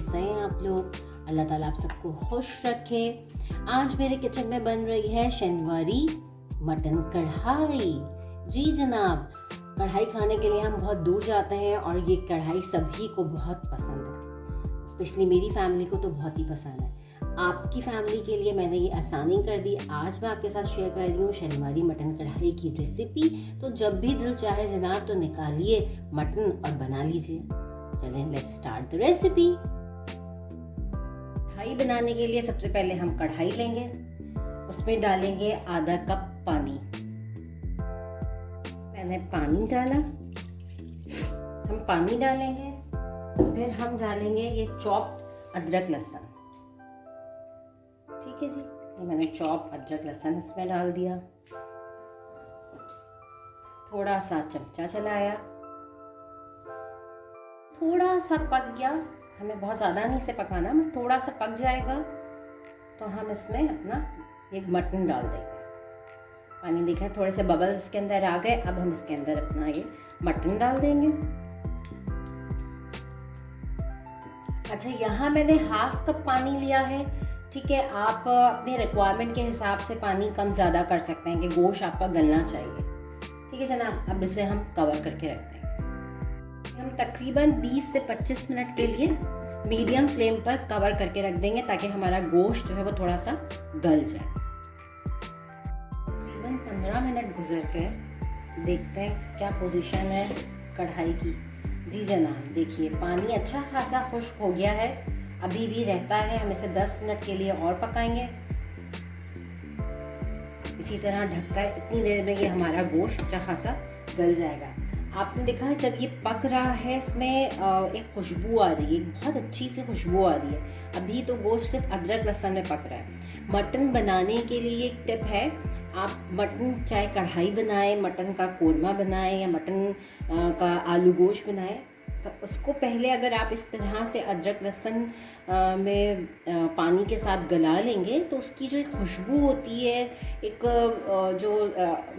कैसे हैं आप लोग। अल्लाह ताला आप सबको खुश रखे। आज मेरे किचन में बन रही है शनिवारी मटन कढ़ाई। जी जनाब, कढ़ाई खाने के लिए हम बहुत दूर जाते हैं और ये कढ़ाई सभी को बहुत पसंद है। स्पेशली मेरी फैमिली को तो बहुत ही पसंद है। आपकी फैमिली के लिए मैंने ये आसानी कर दी। आज मैं आपके साथ शेयर कर रही हूँ शनिवारी मटन कढ़ाई की रेसिपी। तो जब भी दिल चाहे जनाब तो निकालिए मटन और बना लीजिए। चलें, लेट्स स्टार्ट द रेसिपी। कढ़ाई बनाने के लिए सबसे पहले हम कढ़ाई लेंगे, उसमें डालेंगे आधा कप पानी। मैंने पानी डाला, हम पानी डालेंगे, फिर हम डालेंगे ये चॉप अदरक लहसुन। ठीक है जी, ये मैंने चॉप अदरक लहसुन इसमें डाल दिया। थोड़ा सा चमचा चलाया, थोड़ा सा पक गया, हमें बहुत ज़्यादा नहीं इसे पकाना, बस थोड़ा सा पक जाएगा तो हम इसमें अपना एक मटन डाल देंगे। पानी देखा है, थोड़े से बबल्स इसके अंदर आ गए। अब हम इसके अंदर अपना ये मटन डाल देंगे। अच्छा, यहाँ मैंने हाफ कप पानी लिया है। ठीक है, आप अपने रिक्वायरमेंट के हिसाब से पानी कम ज़्यादा कर सकते हैं कि गोश्त आपका गलना चाहिए। ठीक है जनाब, अब इसे हम कवर करके रख देंगे। हम तकरीबन 20 से 25 मिनट के लिए मीडियम फ्लेम पर कवर करके रख देंगे ताकि हमारा गोश्त जो है वो थोड़ा सा गल जाए। तकरीबन 15 मिनट गुजर गए, देखते हैं क्या पोजीशन है कढ़ाई की। जी जनाब, देखिए पानी अच्छा खासा खुश्क हो गया है, अभी भी रहता है। हम इसे 10 मिनट के लिए और पकाएंगे। इसी तरह ढककर इतनी देर में ये हमारा गोश्त अच्छा खासा गल जाएगा। आपने देखा है जब ये पक रहा है इसमें एक खुशबू आ रही है, बहुत अच्छी सी खुशबू आ रही है। अभी तो गोश्त सिर्फ अदरक लहसुन में पक रहा है। मटन बनाने के लिए एक टिप है, आप मटन चाहे कढ़ाई बनाएं, मटन का कोरमा बनाएं या मटन का आलू गोश्त बनाएं, तो उसको पहले अगर आप इस तरह से अदरक लहसुन में पानी के साथ गला लेंगे तो उसकी जो एक खुशबू होती है, एक जो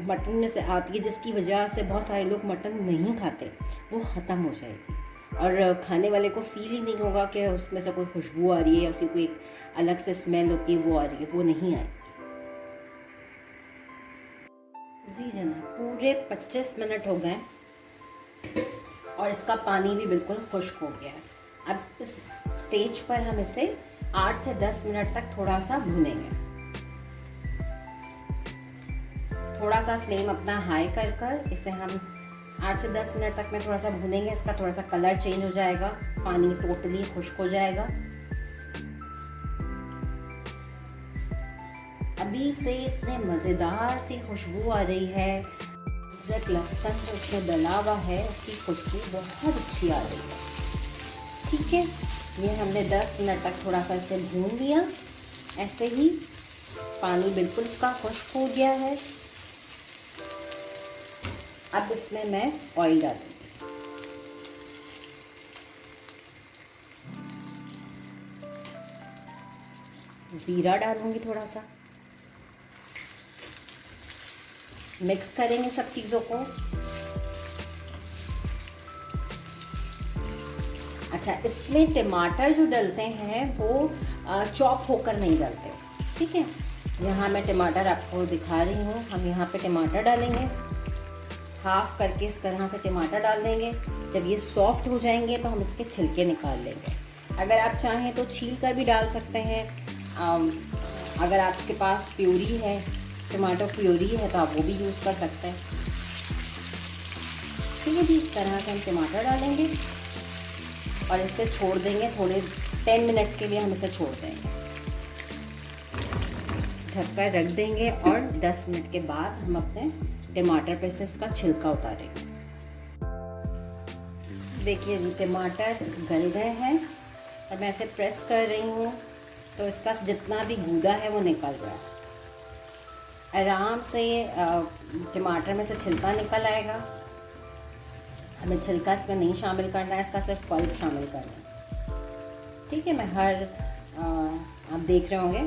मटन में से आती है, जिसकी वजह से बहुत सारे लोग मटन नहीं खाते, वो ख़त्म हो जाएगी और खाने वाले को फील ही नहीं होगा कि उसमें से कोई खुशबू आ रही है, उसकी कोई अलग से स्मेल होती है वो आ रही है, वो नहीं आएगी। जी जनाब, पूरे 25 मिनट हो गए और इसका पानी भी बिल्कुल खुश्क हो गया है। अब इस स्टेज पर हम इसे 8 से 10 मिनट तक थोड़ा सा भूनेंगे। थोड़ा सा फ्लेम अपना हाई कर कर इसे हम 8 से 10 मिनट तक में थोड़ा सा भूनेंगे। इसका थोड़ा सा कलर चेंज हो जाएगा, पानी टोटली खुश्क हो जाएगा। अभी से इतने मज़ेदार सी खुशबू आ रही है, अदरक लहसुन जो इसमें डला हुआ है उसकी खुशबू बहुत अच्छी आ रही है। ठीक है, ये हमने 10 मिनट तक थोड़ा सा इसे भून लिया। ऐसे ही पानी बिल्कुल इसका खुश्क हो गया है। अब इसमें मैं ऑयल डालूंगी। ज़ीरा डालूंगी, थोड़ा सा मिक्स करेंगे सब चीज़ों को। अच्छा, इसमें टमाटर जो डलते हैं वो चॉप होकर नहीं डलते। ठीक है, यहाँ मैं टमाटर आपको दिखा रही हूँ। हम यहाँ पे टमाटर डालेंगे, हाफ करके इस तरह से टमाटर डाल देंगे। जब ये सॉफ्ट हो जाएंगे तो हम इसके छिलके निकाल लेंगे। अगर आप चाहें तो छील कर भी डाल सकते हैं। अगर आपके पास प्यूरी है, टमाटो प्यूरी है, तो आप वो भी यूज़ कर सकते हैं। ठीक है जी, इस तरह से हम टमाटर डालेंगे और इसे छोड़ देंगे थोड़े 10 मिनट्स के लिए। हम इसे छोड़ देंगे, ढककर रख देंगे और 10 मिनट के बाद हम अपने टमाटर पे से उसका छिलका उतारेंगे। देखिए जी, टमाटर गल गए हैं और मैं इसे प्रेस कर रही हूँ तो इसका जितना भी गूदा है वो निकल रहा है। आराम से ये टमाटर में से छिलका निकल आएगा। हमें छिलका इसमें नहीं शामिल करना है, इसका सिर्फ पल्प शामिल करना है। ठीक है, मैं आप देख रहे होंगे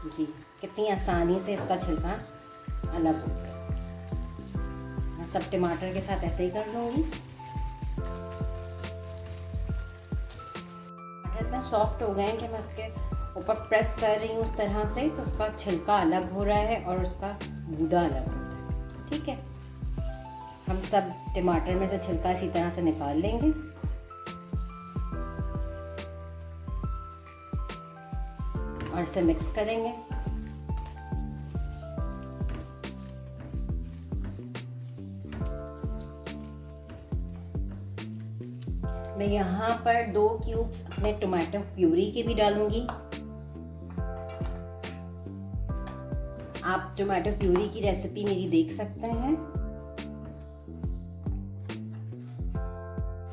जी कितनी आसानी से इसका छिलका अलग हो गया। मैं सब टमाटर के साथ ऐसे ही कर लूँगी। इतना सॉफ्ट हो गए हैं कि मैं उसके ऊपर प्रेस कर रही हूँ उस तरह से, तो उसका छिलका अलग हो रहा है और उसका गूदा अलग हो रहा है। ठीक है, हम सब टमाटर में से छिलका इसी तरह से निकाल लेंगे। और इसे मिक्स करेंगे। मैं यहाँ पर 2 क्यूब्स अपने टमाटो प्यूरी के भी डालूंगी। आप टमाटो प्यूरी की रेसिपी मेरी देख सकते हैं।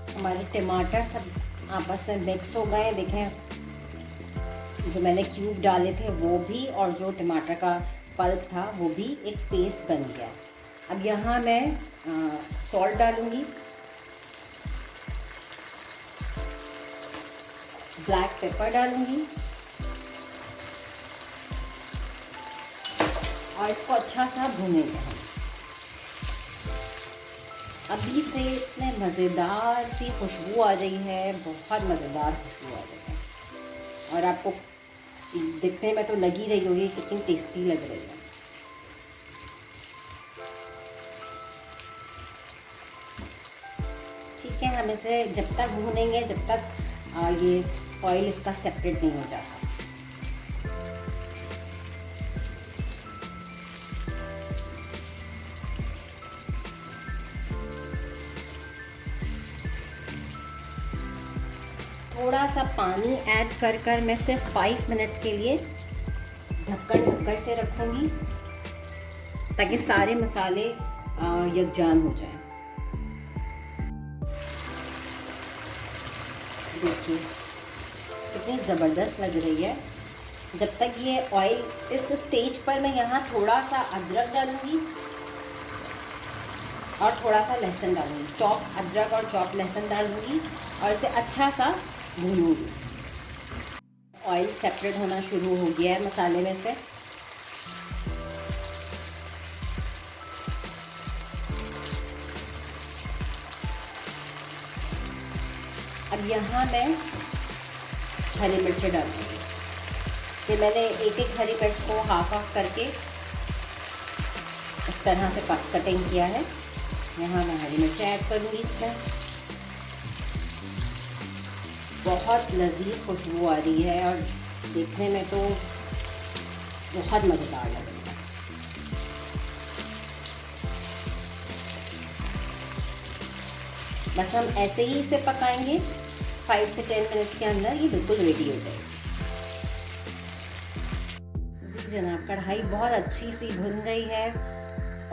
हमारे टमाटर सब आपस में मिक्स हो गए। देखें, जो मैंने क्यूब डाले थे वो भी, और जो टमाटर का पल्प था वो भी एक पेस्ट बन गया। अब यहाँ मैं सॉल्ट डालूंगी, ब्लैक पेपर डालूंगी और इसको अच्छा सा भूनेंगे हम। अभी से इतने मज़ेदार सी खुशबू आ रही है, बहुत मज़ेदार खुशबू आ रही है, और आपको दिखने में तो लगी रही होगी कितनी टेस्टी लग रही है। ठीक है, हम इसे जब तक भूनेंगे जब तक ये ऑयल इसका सेपरेट नहीं हो जाता। थोड़ा सा पानी ऐड कर मैं सिर्फ 5 मिनट्स के लिए ढक्कन से रखूंगी ताकि सारे मसाले यकजान हो जाएं। देखिए कितनी ज़बरदस्त लग रही है। जब तक ये ऑयल, इस स्टेज पर मैं यहाँ थोड़ा सा अदरक डालूंगी और थोड़ा सा लहसुन डालूंगी। चॉप अदरक और चॉप लहसुन डालूंगी और इसे अच्छा सा भूनूंगी। ऑयल सेपरेट होना शुरू हो गया है मसाले में से। अब यहाँ मैं हरी मिर्चें डालूंगी। ये मैंने एक हरी मिर्च को हाफ करके इस तरह से कटिंग किया है। यहाँ मैं हरी मिर्च ऐड करूँगी इसमें। बहुत लजीज खुशबू आ रही है और देखने में तो बहुत मज़ेदार लग रही है। बस हम ऐसे ही इसे पकाएंगे, 5 से 10 मिनट के अंदर ये बिल्कुल रेडी हो जाएगी। जी जनाब, कढ़ाई बहुत अच्छी सी भुन गई है,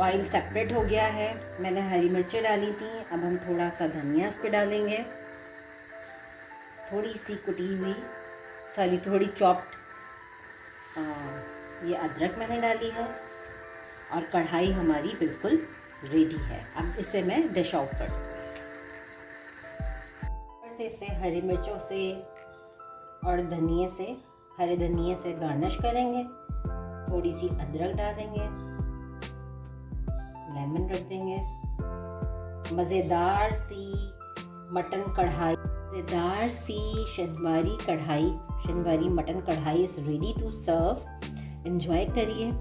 ऑयल सेपरेट हो गया है। मैंने हरी मिर्चें डाली थी। अब हम थोड़ा सा धनिया इस पे डालेंगे, थोड़ी सी कुटी हुई, थोड़ी चॉप्ड ये अदरक मैंने डाली है, और कढ़ाई हमारी बिल्कुल रेडी है। अब इसे मैं डिश आउट कर दूँगी। इसे हरी मिर्चों से और हरे धनिए से गार्निश करेंगे। थोड़ी सी अदरक डालेंगे, लेमन रख देंगे। मज़ेदार सी मटन कढ़ाई, मज़ेदार सी शनिवारी mutton kadhai is ready to serve. Enjoy करिए,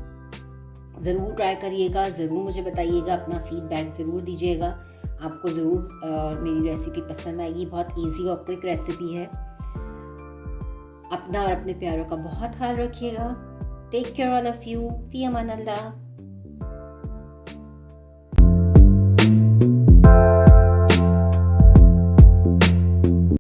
ज़रूर ट्राई करिएगा, ज़रूर मुझे बताइएगा, अपना फीडबैक ज़रूर दीजिएगा। आपको ज़रूर मेरी रेसिपी पसंद आएगी। बहुत इजी और क्विक रेसिपी है। अपना और अपने प्यारों का बहुत ख्याल रखिएगा। Take care all of you. फी अमान अल्लाह।